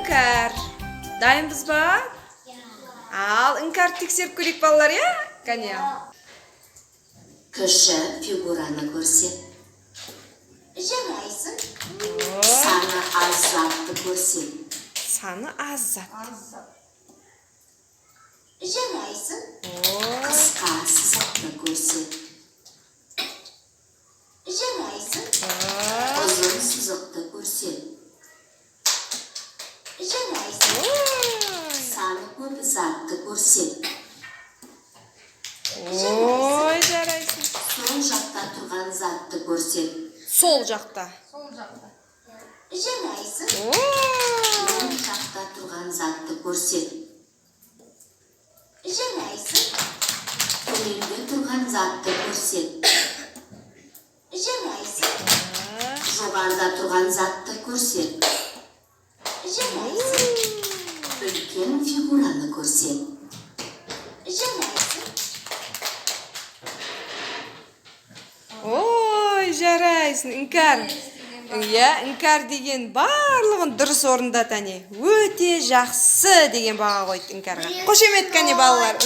іңкәр. Дайынбыз ба? Ал, іңкәр тексеріп көрейік балалар, я? Кәне. Кіші фигураны көрсет. Жарайсың. Саны аз затты көрсет. Саны аз зат. Жарайсың. Қысқа сызықты көрсет. Жарайсың. Ұзын сызықты көрсет. Жарайсың. Саны көп затты көрсет. Ой, жарайсың. Сол жақта тұрған затты көрсет. Сол жақта. Жарайсың. Оң жақта тұрған затты көрсет. Жарайсың. Төменде тұрған затты көрсет. Жарайсың. Жоғарыда тұрған затты көрсет. Жарайсың. Үлкен фигураны көрсет. Жарайсың. Ой, жарайсың, іңкәр. Иә, іңкәр деген барлығын дұрыс орында тәне. Өте жақсы деген баға қойды іңкәрға. Қошемет кәне балалар.